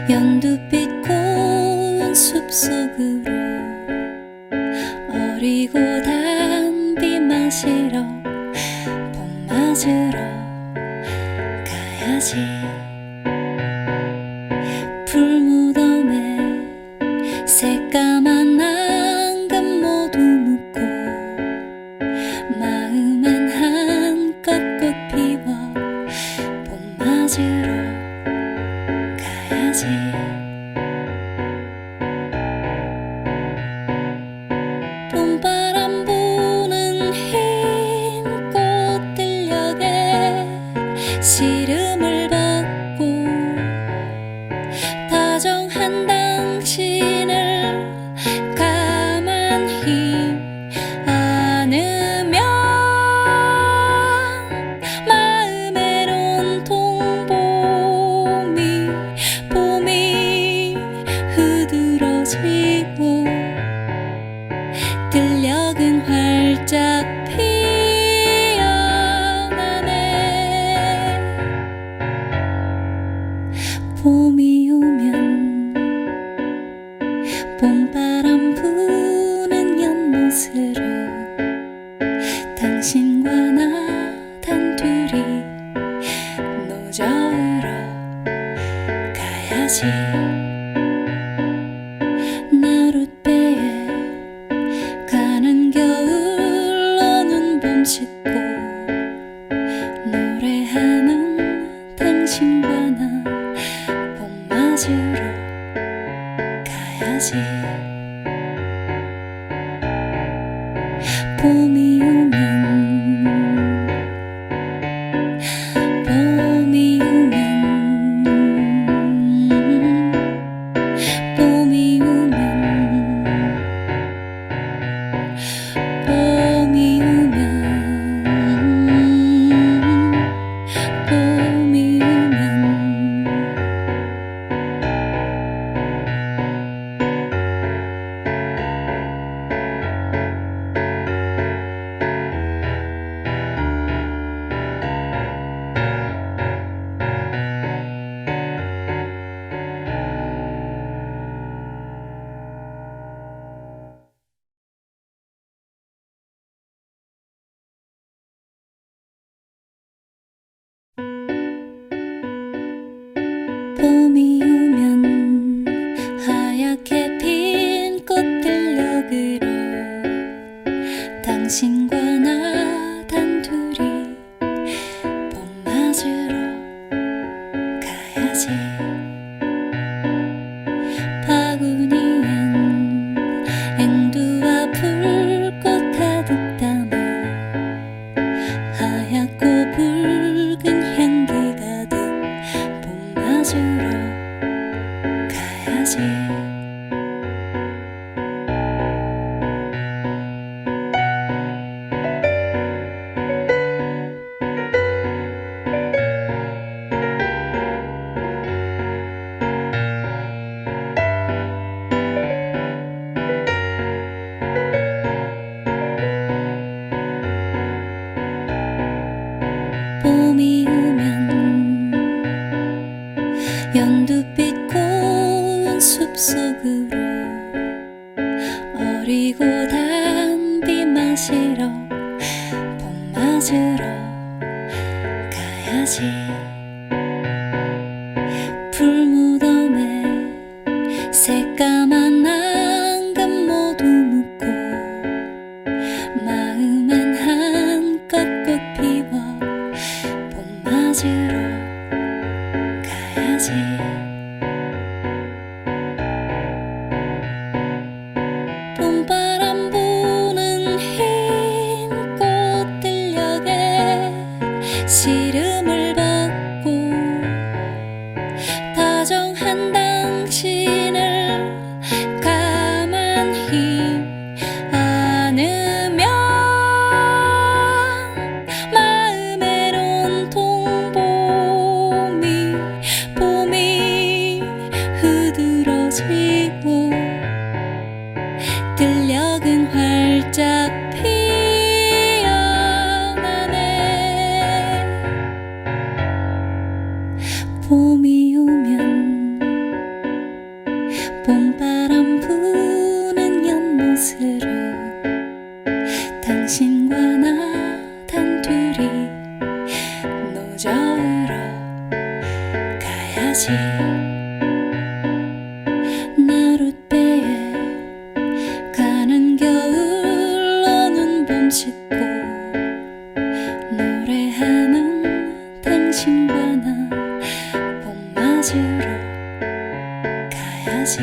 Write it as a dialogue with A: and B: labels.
A: 연두빛 고운 숲속으로 어리고 단 비 마시러 봄 맞으러 가야지. 풀무덤에 새까만 앙금 모두 묻고 마음엔 한껏 꽃 피워 봄 맞으러 가야지. 봄바람 부는 흰 꽃들녘에 시름을 벗고 다정한 당신을 가만히 안으면 마음에 온통 봄이 흐드러지고 들녘은 활짝 피어나네. 봄이 오면 봄바람 부는 연못으로 당신과 나 단둘이 노저으러 가야지. 나룻배에 가는 겨울 오는 봄 씻고 노래하는 당신과 나 봄 맞으러 가야지. 봄이 오면 봄이 오면 봄이 오면 봄이 오면 봄이 오면 봄이 오면 하얗게 핀 꽃들녘으로 당신과 나 단둘이 봄 맞으러 가야지. 바구니엔 앵두와 풀꽃 가득 담아 하얗고 붉은 향기가득 봄 맞으러 가야지. 봄이 오면 연두빛 고운 숲속으로 어리고 단 비 마시러 봄 맞으러 가야지. 풀무덤에 새까만 앙금 모두 묻고 마음엔 한껏 꽃 피워 봄 맞으러 가야지. 봄바람 부는 흰 꽃들녘에 시름을 벗고 다정한 당신을 가만히 안으면 마음에 온통 봄이 흐드러지고 들녘은 활짝 피어나네. 봄이 오면 가야지. 나룻배에 가는 겨울 오는 봄 씻고 노래하는 당신과 나 봄 맞으러 가야지.